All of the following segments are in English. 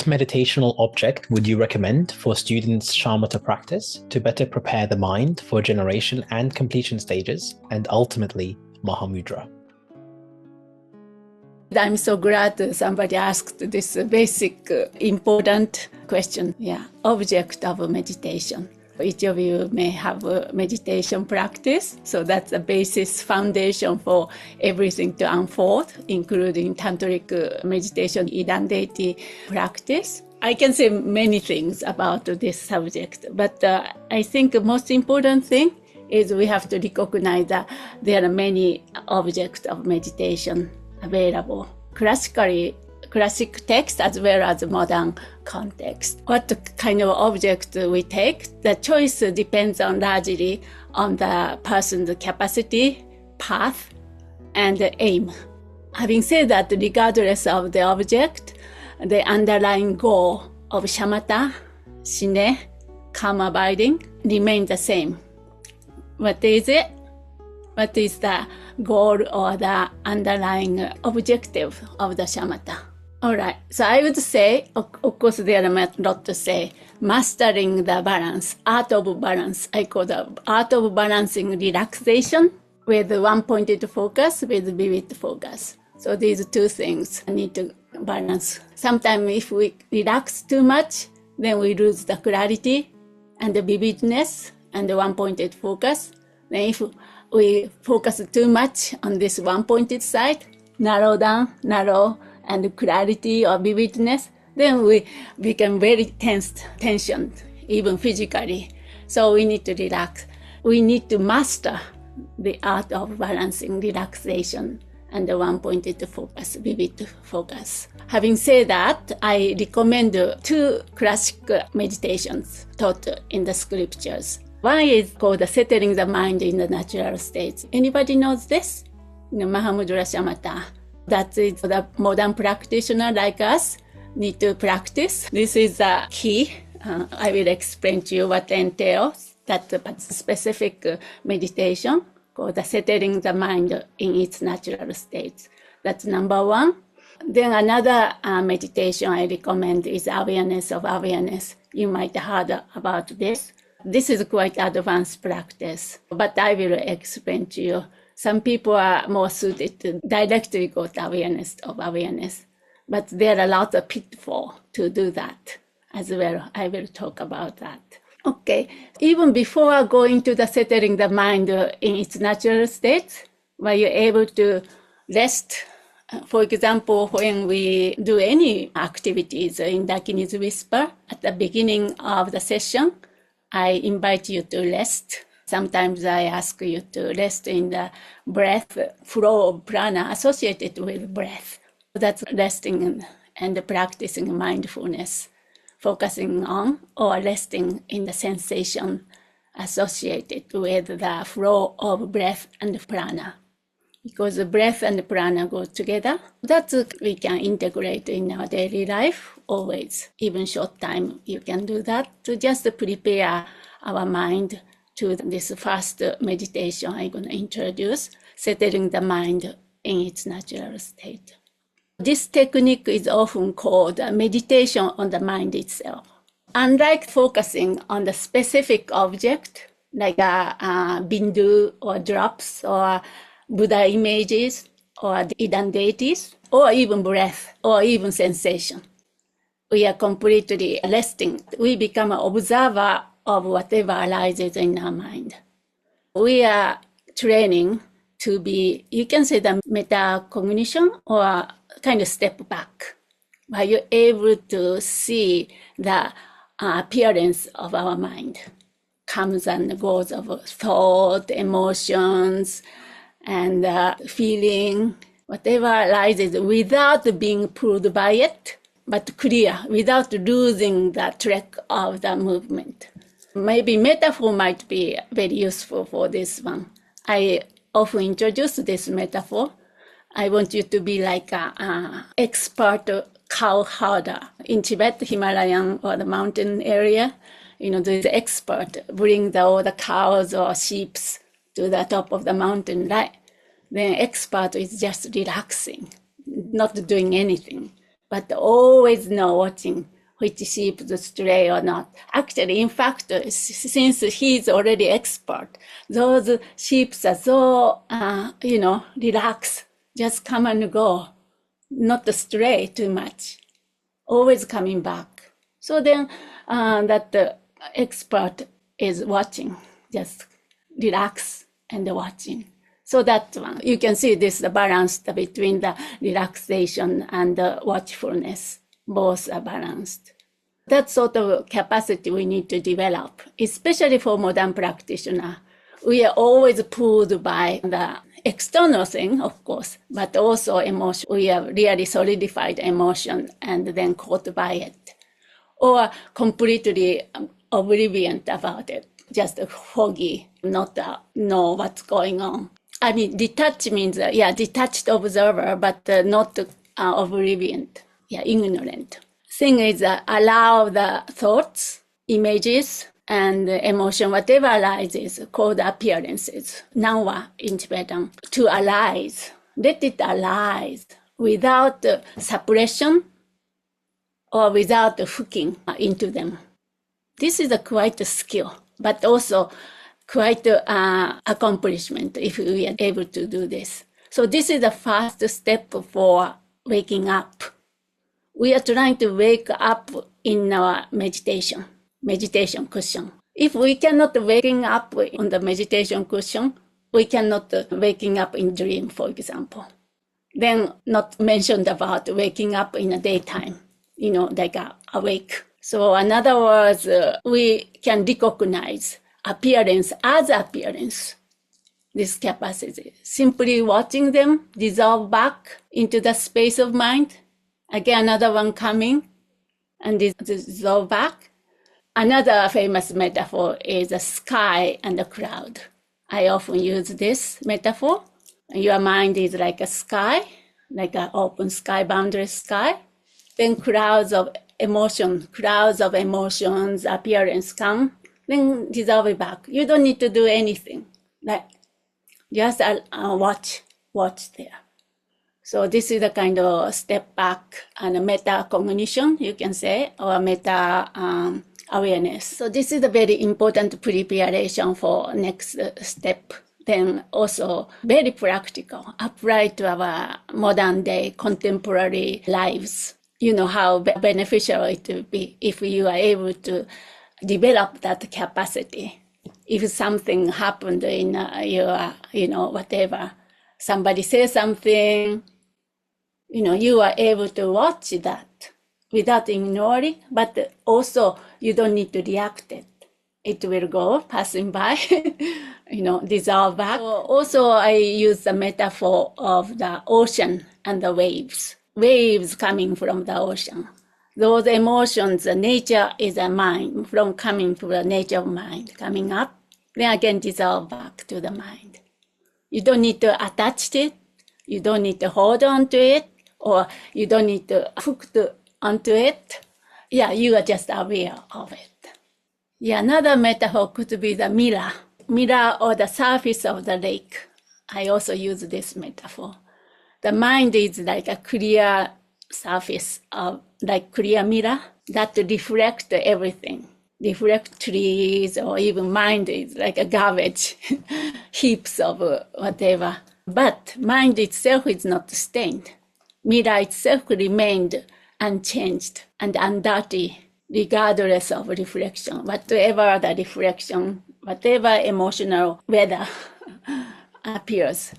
meditational object would you recommend for students' Shamatha practice to better prepare the mind for generation and completion stages, and ultimately Mahamudra? I'm so glad somebody asked this basic, important question. Yeah, object of meditation. Each of you may have a meditation practice, so that's the basis foundation for everything to unfold, including tantric meditation, identity practice. I can say many things about this subject, but I think the most important thing is we have to recognize that there are many objects of meditation available. Classic text as well as modern context. What kind of object we take, the choice depends largely on the person's capacity, path, and aim. Having said that, regardless of the object, the underlying goal of shamatha, sine, calm abiding, remains the same. What is it? What is the goal or the underlying objective of the shamatha? All right, so I would say, of course, there are a lot to say. Mastering the balance, art of balance. I call the art of balancing relaxation with one-pointed focus, with vivid focus. So these two things need to balance. Sometimes if we relax too much, then we lose the clarity and the vividness and the one-pointed focus. Then if we focus too much on this one-pointed side, narrow, and clarity or vividness, then we become very tensioned, even physically. So we need to relax. We need to master the art of balancing relaxation and the one-pointed focus, vivid focus. Having said that, I recommend two classic meditations taught in the scriptures. One is called settling the mind in the natural states. Anybody knows this? Mahamudra Shamatha. That is the modern practitioner like us need to practice. This is the key. I will explain to you what entails that specific meditation called the settling the mind in its natural states. That's number one. Then another meditation I recommend is awareness of awareness. You might have heard about this. This is quite advanced practice, but I will explain to you. Some people are more suited to directly go to awareness of awareness, but there are lots of pitfalls to do that as well. I will talk about that. Okay, even before going to the settling the mind in its natural state, where you're able to rest. For example, when we do any activities in Dakinis Whisper, at the beginning of the session, I invite you to rest. Sometimes I ask you to rest in the breath flow of prana associated with breath. That's resting and practicing mindfulness, focusing on or resting in the sensation associated with the flow of breath and prana. Because the breath and the prana go together, that we can integrate in our daily life always. Even short time, you can do that to just prepare our mind to this first meditation I'm going to introduce, settling the mind in its natural state. This technique is often called meditation on the mind itself. Unlike focusing on the specific object, like bindu or drops or Buddha images or Idan deities, or even breath, or even sensation. We are completely resting. We become an observer of whatever arises in our mind. We are training to be, you can say the metacognition or kind of step back, where you're able to see the appearance of our mind, comes and goes of thought, emotions, and feeling, whatever arises without being pulled by it, but clear, without losing the track of the movement. Maybe metaphor might be very useful for this one. I often introduce this metaphor. I want you to be like an expert cow herder. In Tibet, Himalayan or the mountain area, the expert bring all the cows or sheep to the top of the mountain, right? The expert is just relaxing, not doing anything, but always watching which sheep is stray or not. Actually, in fact, since he's already expert, those sheep are so, relax, just come and go, not stray too much, always coming back. So then that the expert is watching, just relax and watching. So that one, you can see this the balance between the relaxation and the watchfulness. Both are balanced. That sort of capacity we need to develop, especially for modern practitioner. We are always pulled by the external thing, of course, but also emotion. We have really solidified emotion and then caught by it, or completely oblivious about it, just foggy, not know what's going on. I mean, detached means, detached observer, but not oblivious, ignorant. Thing is, allow the thoughts, images, and emotion, whatever arises, called appearances, nawa in Tibetan, to arise. Let it arise without suppression or without hooking into them. This is quite a skill, but also quite accomplishment if we are able to do this. So this is the first step for waking up. We are trying to wake up in our meditation cushion. If we cannot waking up on the meditation cushion, we cannot waking up in dream, for example. Then not mentioned about waking up in the daytime, like awake. So in other words, we can recognize appearance as appearance, this capacity. Simply watching them dissolve back into the space of mind. Again, another one coming and dissolve back. Another famous metaphor is the sky and the cloud. I often use this metaphor. Your mind is like a sky, like an open sky, boundless sky. Then clouds of emotions, appearance come, then dissolve back. You don't need to do anything. Like just watch there. So this is a kind of step back and meta-cognition, you can say, or meta-awareness. So this is a very important preparation for next step. Then also very practical, applied to our modern day contemporary lives. You know how beneficial it will be if you are able to develop that capacity. If something happened in your, whatever, somebody says something, you are able to watch that without ignoring, but also you don't need to react it. It will go passing by, dissolve back. So also I use the metaphor of the ocean and the waves coming from the ocean. Those emotions, the nature is a mind, coming from the nature of mind, coming up, then again dissolve back to the mind. You don't need to attach to it, you don't need to hold on to it, or you don't need to hook onto it. You are just aware of it. Another metaphor could be the mirror or the surface of the lake. I also use this metaphor. The mind is like a clear surface, like clear mirror that reflects everything. Reflect trees, or even mind is like a garbage, heaps of whatever. But mind itself is not stained. Mirror itself remained unchanged and undirty, regardless of reflection. Whatever the reflection, whatever emotional weather appears,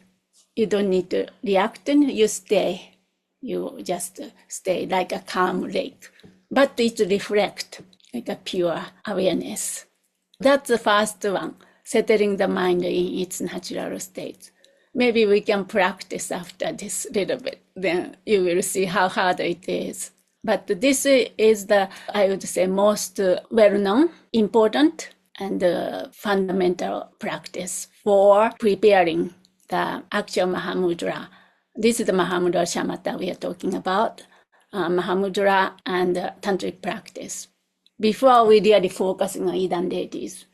you don't need to react, you stay. You just stay like a calm lake. But it reflects like a pure awareness. That's the first one, settling the mind in its natural state. Maybe we can practice after this little bit, then you will see how hard it is. But this is I would say, most well-known, important, and fundamental practice for preparing the actual Mahamudra. This is the Mahamudra Shamatha we are talking about, Mahamudra and tantric practice. Before we really focusing on Eden deities,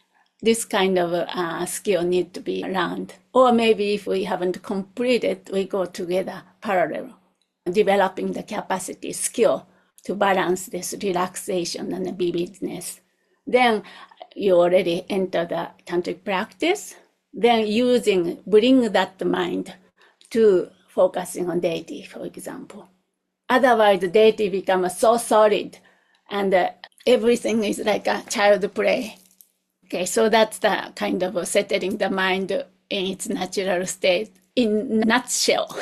this kind of skill need to be learned. Or maybe if we haven't completed, we go together parallel, developing the capacity, skill to balance this relaxation and vividness. Then you already enter the tantric practice. Then bring that mind to focusing on deity, for example. Otherwise, the deity becomes so solid and everything is like a child play. Okay, so that's the kind of settling the mind in its natural state in a nutshell.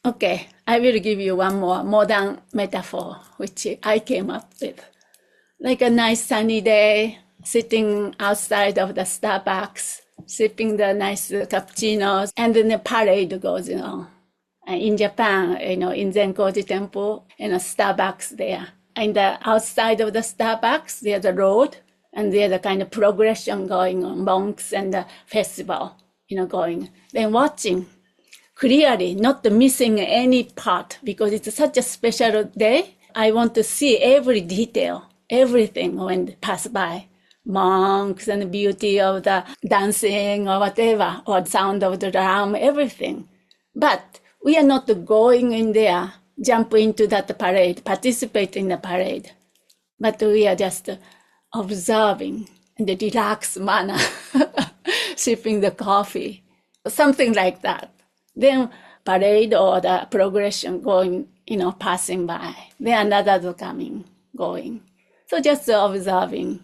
Okay, I will give you one more modern metaphor, which I came up with. Like a nice sunny day, sitting outside of the Starbucks, sipping the nice cappuccinos, and then the parade goes on. In Japan, in Zenkoji Temple, Starbucks there. And outside of the Starbucks, there's a road, and there's a kind of progression going on, monks and the festival, going. Then watching clearly, not missing any part, because it's such a special day. I want to see every detail, everything when they pass by. Monks and the beauty of the dancing or whatever, or sound of the drum, everything. But we are not going in there, jump into that parade, participate in the parade. But we are just observing in the relaxed manner, sipping the coffee, something like that. Then parade or the progression going, passing by. Then another coming, going. So just observing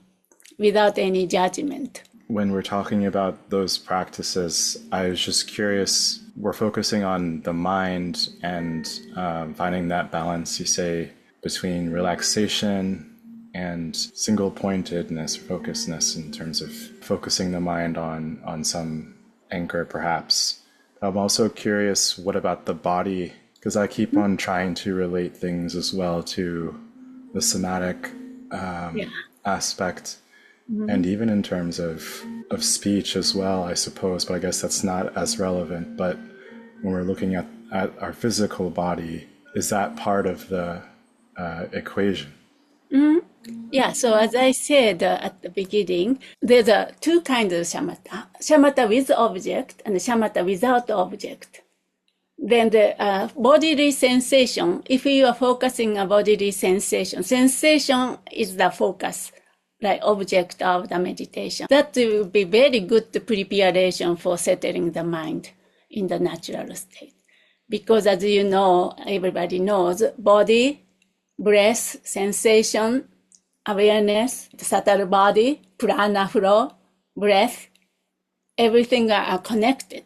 without any judgment. When we're talking about those practices, I was just curious, we're focusing on the mind and finding that balance, you say, between relaxation and single-pointedness, focusedness, in terms of focusing the mind on some anchor, perhaps. I'm also curious, what about the body? Because I keep on trying to relate things as well to the somatic aspect. Mm-hmm. And even in terms of speech as well, I suppose, but I guess that's not as relevant. But when we're looking at our physical body, is that part of the equation? Mm-hmm. Yeah, so as I said at the beginning, there's two kinds of shamatha. Shamatha with object and shamatha without object. Then the bodily sensation, if you are focusing on bodily sensation is the focus, like object of the meditation. That will be very good preparation for settling the mind in the natural state. Because as you know, everybody knows, body, breath, sensation, awareness, the subtle body, prana flow, breath, everything are connected.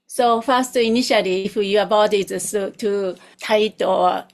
So first, initially, if your body is too tight or,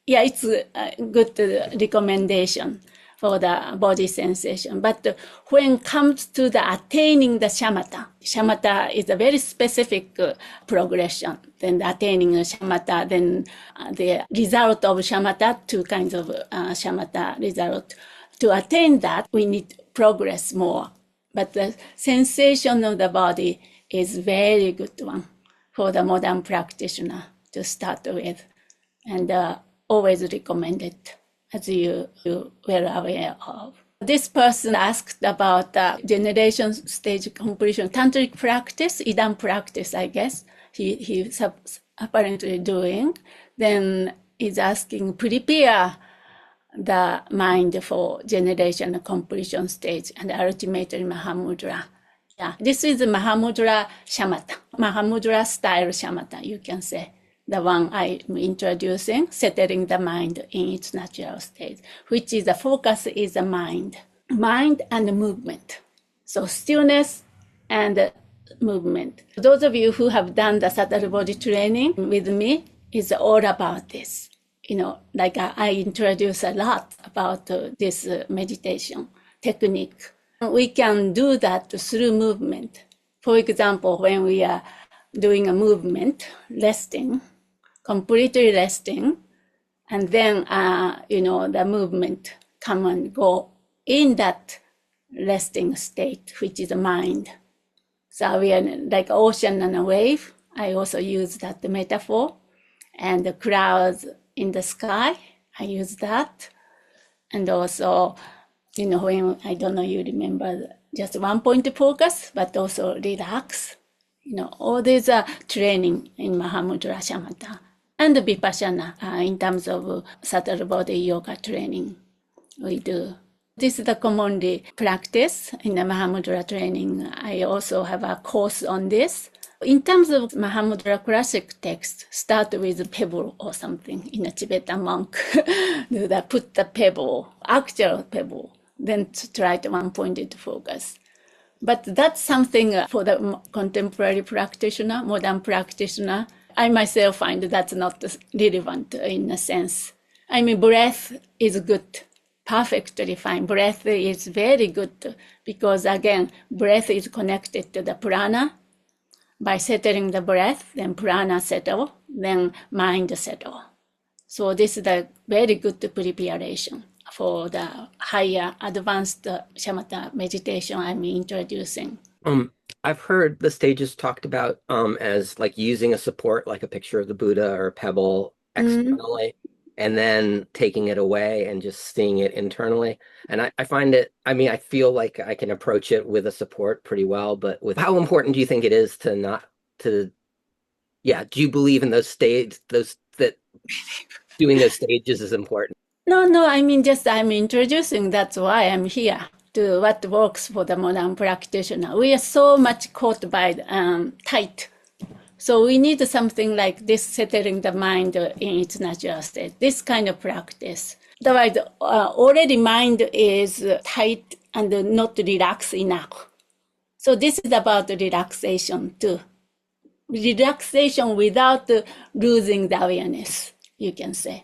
it's a good recommendation for the body sensation. But when it comes to the attaining the shamatha is a very specific progression. Then the attaining shamatha, then the result of shamatha, two kinds of shamatha result. To attain that, we need progress more. But the sensation of the body is very good one for the modern practitioner to start with. And always recommend it, as you were aware of. This person asked about generation stage completion, tantric practice, idam practice, I guess, he's apparently doing. Then is asking, prepare the mind for generation completion stage and ultimately Mahamudra. Yeah, this is Mahamudra Shamatha, Mahamudra style Shamatha, you can say. The one I'm introducing, settling the mind in its natural state, which is the focus is the mind and movement. So stillness and movement. Those of you who have done the subtle body training with me is all about this. Like I introduce a lot about this meditation technique. We can do that through movement. For example, when we are doing a movement, resting, completely resting, and then, the movement come and go in that resting state, which is the mind. So we are like ocean and a wave. I also use that metaphor. And the clouds in the sky, I use that. And also, when, I don't know, you remember just one point focus, but also relax. All these are training in Mahamudra Shamatha. and vipassana in terms of subtle body yoga training we do. This is the commonly practice in the Mahamudra training. I also have a course on this. In terms of Mahamudra classic text, start with a pebble or something in a Tibetan monk. Do that, put the pebble, actual pebble, then try to one-pointed focus. But that's something for the contemporary practitioner, modern practitioner. I myself find that's not relevant in a sense. I mean, breath is good, perfectly fine. Breath is very good because, again, breath is connected to the prana. By settling the breath, then prana settle, then mind settle. So this is a very good preparation for the higher advanced shamatha meditation I'm introducing. I've heard the stages talked about as like using a support, like a picture of the Buddha or a pebble externally, and then taking it away and just seeing it internally. And I find it, I mean, I feel like I can approach it with a support pretty well, but with how important do you think it is to not to, yeah, do you believe in those stages, that doing those stages is important? No, I mean, just I'm introducing, that's why I'm here, to what works for the modern practitioner. We are so much caught by tight. So we need something like this, settling the mind in its natural state, this kind of practice. Otherwise, already mind is tight and not relaxed enough. So this is about relaxation too. Relaxation without losing the awareness, you can say.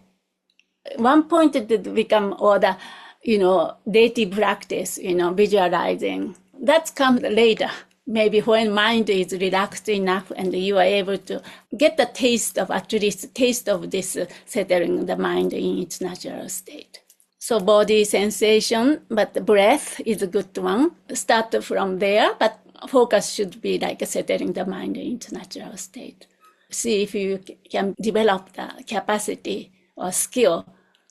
One point that become, or the, daily practice, visualizing, that comes later. Maybe when mind is relaxed enough and you are able to get the taste of, at least taste of this settling the mind in its natural state. So body sensation, but the breath is a good one. Start from there, but focus should be like settling the mind in its natural state. See if you can develop the capacity or skill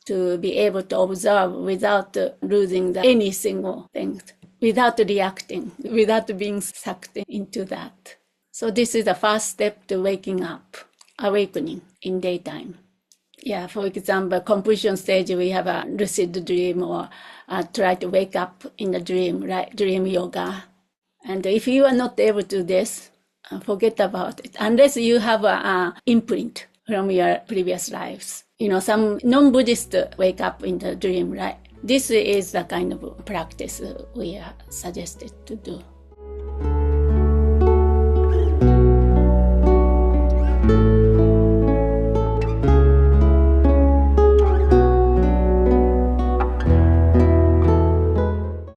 to be able to observe without losing any single thing, without reacting, without being sucked into that. So this is the first step to waking up, awakening in daytime. Yeah, for example, completion stage, we have a lucid dream or try to wake up in the dream, right? Dream yoga. And if you are not able to do this, forget about it, unless you have an imprint from your previous lives. Some non-Buddhist wake up in the dream, right? This is the kind of practice we are suggested to do.